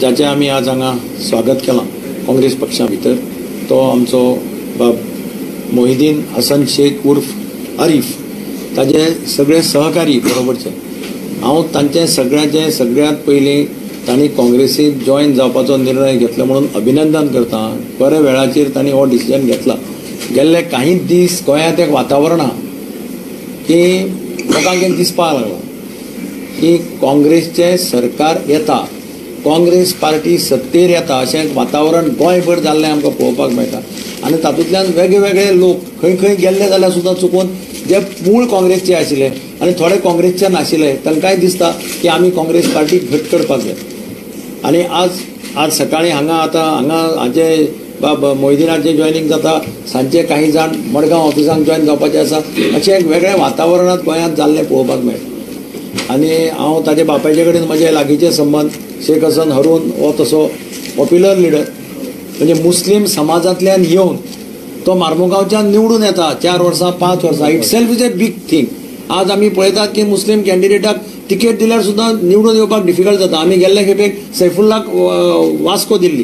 ज्याचे आम्ही आज हांगा स्वागत केलां काँग्रेस पक्षा भितर तो आमचो बाब मोहिदीन हसन शेख उर्फ आरिफ ताजे सगळे सहकारी बरोबरचे। हांव तांचे सगळ्यांत पयलीं तांणी काँग्रेसीत जॉयन जावपाचो निर्णय घेतलो म्हणून अभिनंदन करता। बऱ्या वेळाचेर तांणी हो डिसिजन घेतला। गेल्ले काही दीस गोंयांत एक वातावरण आहा की लोकांक एक दिसपाक लागला की काँग्रेसचें सरकार येता, काँग्रेस पार्टी सत्तेर येता अशें वातावरण गोंयभर जाल्लें आमकां पळोवपाक मेळटा। आनी तातूंतल्यान वेगळे लोक खंय खंय गेल्ले जाल्यार सुद्दां चुकून जे मूळ काँग्रेसचे आशिल्ले आनी थोडे काँग्रेसचे नाशिल्ले तांकांय दिसता की आमी काँग्रेस पार्टी घट करपाक जाय। आनी आज सकाळीं हांगा हाचे बाब मोहिदीनाचें जॉयनिंग जाता, सांजचे काही जाण मडगांव ऑफिसांत जॉयन जावपाचे आसा अशें एक वेगळ्या वातावरणांत गोंयांत जाल्लें पळोवपाक मेळटा। आनी हांव ताचे बापायचे कडेन म्हजे लागींचे संबंद शेख हसन हरून हो तसो पॉप्युलर लिडर म्हणजे मुस्लीम समाजांतल्यान येवन तो मार्मुगांवच्यान निवडून येता 4 वर्सां 5 वर्सां। Itself is a big thing. आज आमी पळयतात की मुस्लीम कॅन्डिडेटाक तिकेट दिल्यार सुद्दां निवडून येवपाक डिफिकल्ट जाता। आमी गेल्ले खेपेक सैफुल्लाक वास्को दिल्ली,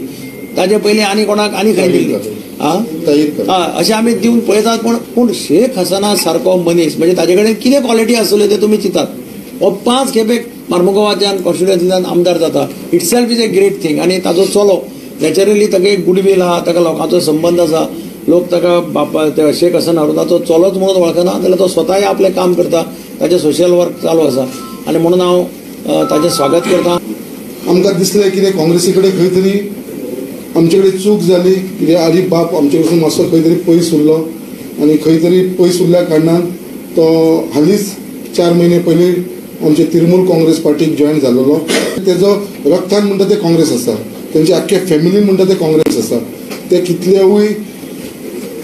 ताजे पयलीं आनी कोणाक आनी खंय दिल्ली अशें आमी दिवन पळयतात। पूण शेख हसना सारको मनीस म्हणजे ताजे कडेन कितें क्वॉलिटी आसल्यो ते तुमी चिंतात। हो 5 खेपेक मार्मुगांवाच्यान कॉन्स्टिट्युएन्सींतल्यान आमदार जाता। It self is a great thing. आनी ताजो चलो नॅचरली ताका एक गुडवील आहा, ताका लोकांचो संबंद आसा। लोक ताका बापा शेख हसन हरुनाचो चलोच म्हणून वळखना जाल्यार तो स्वताय आपलें काम करता, ताचें सोशल वर्क चालू आसा। आनी म्हणून हांव ताचें स्वागत करता। आमकां दिसलें कितें काँग्रेसी कडेन खंय तरी आमचे कडेन चूक जाली, कितें आरिफ बाप आमचे कडसून मातसो खंय तरी पयस उरलो आनी खंय तरी पयस उरल्या कारणान तो हालींच 4 म्हयने पयलीं आमचे तिरमूल काँग्रेस पार्टीक जॉयन जाल्लो। तेजो रक्तान म्हणटा ते काँग्रेस आसा, तेंचे आख्खे फॅमिलीन म्हणटा ते काँग्रेस आसा। ते कितलेवूय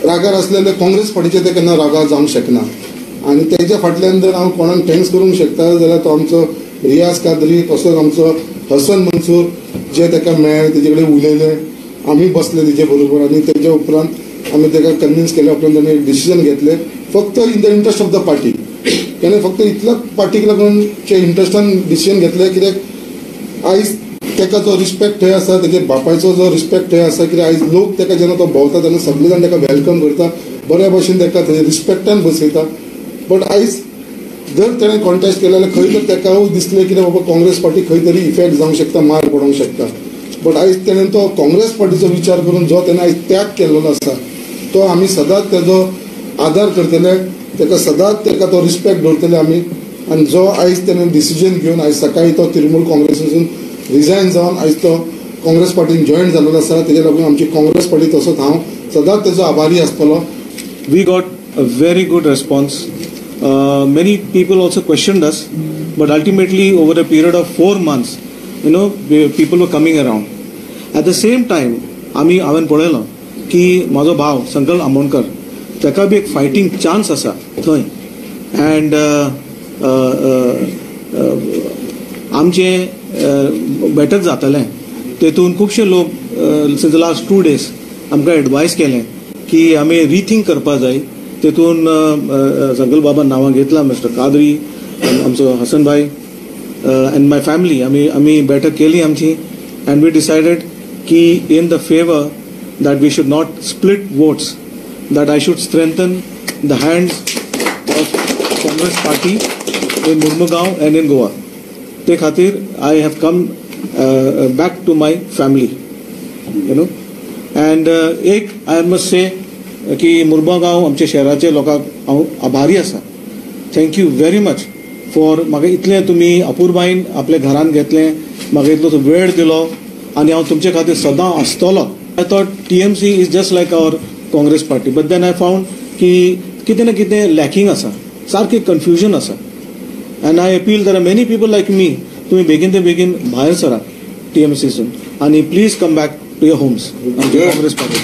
रागार आसलेले काँग्रेस पार्टीचे ते केन्ना रागार जावंक शकना। आनी तेच्या फाटल्यान जर हांव कोणाक थँक्स करूंक शकता जाल्यार तो आमचो रियाज कादरी, तसोच आमचो हसन मंसूर जे ताका मेळ्ळे तेजे कडेन उलयले, आमी बसले तेजे बरोबर आनी तेच्या उपरांत आमी ताका कन्विन्स केल्या उपरांत ताणें एक डिसिजन घेतलें फक्त in the interest of the party. ताणें फक्त इतल्या पार्टीक लागून इंट्रस्टान डिसिजन घेतलें कित्याक आयज ताका जो रिस्पेक्ट थंय आसा, तेजे बापायचो जो रिस्पेक्ट थंय आसा, कित्याक आयज लोक ताका जेन्ना तो भोंवता तेन्ना सगळे जाण ताका वेलकम करता, बऱ्या भशेन ताका थंय रिस्पेक्टान बसयता। बट आयज जर ताणें कॉन्टेस्ट केलें जाल्यार खंय तर ताकाय दिसलें की बाबा काँग्रेस पार्टी खंय तरी इफेक्ट जावंक शकता, मार पडोवंक शकता। बट आयज ताणें तो काँग्रेस पार्टीचो विचार करून जो ताणें आयज त्याग केल्लो आसा तो आमी सदांच तेजो आदार करतले, ताका सदांच ताका तो रिस्पेक्ट दवरतले आमी। आनी जो आयज ताणें डिसिजन घेवन आयज सकाळीं तो तिरमूल काँग्रेसीसून रिजायन जावन आयज तो काँग्रेस पार्टीन जॉयन जाल्लो आसा, तेजे लागून आमची काँग्रेस पार्टी तसोच हांव सदांच तेजो आभारी आसतलो। We got a very good response. Many people also questioned us, but ultimately over a period of 4 months, people were coming around. At the same time, हांवें पळयलो की म्हाजो भाव संकल्प आमोणकर ताका बी एक फायटींग चान्स आसा थंय। एंड आमचें बेटर जातलें तेतून खुबशे लोक सिन्स द लास्ट 2 days आमकां एडवायस केलें की आमी रिथिंक करपा जाय। तेतून संकल्प बाबा नांवां घेतला, मिस्टर कादरी, आमचो हसन भाई एंड माय फॅमिली आमी बेटर केली आमची। एंड वी डिसायडेड की in the favour that we should not split votes, that I should strengthen the hands of Congress party in Murmugaon and in Goa. ते खातीर I have come back to my family, and एक I must say की मुरमुगांव आमच्या शहराचे लोकांक हांव आभारी आसा। थँक्यू व्हेरी मच फॉर म्हाका इतलें तुमी अपुरबायेन आपल्या घरान घेतलें, म्हाका इतलो वेळ दिलो आनी हांव तुमचे खातीर सदां आसतलो। I thought TMC is just like our Congress party, but then I found की कितें ना कितें लॅकिंग आसा, सारकें कन्फ्युजन आसा। and I appeal there are many people like me, तुम्ही बेगीन ते बेगीन भायर सरा TMCसून आनी please come back to your homes, Congress party.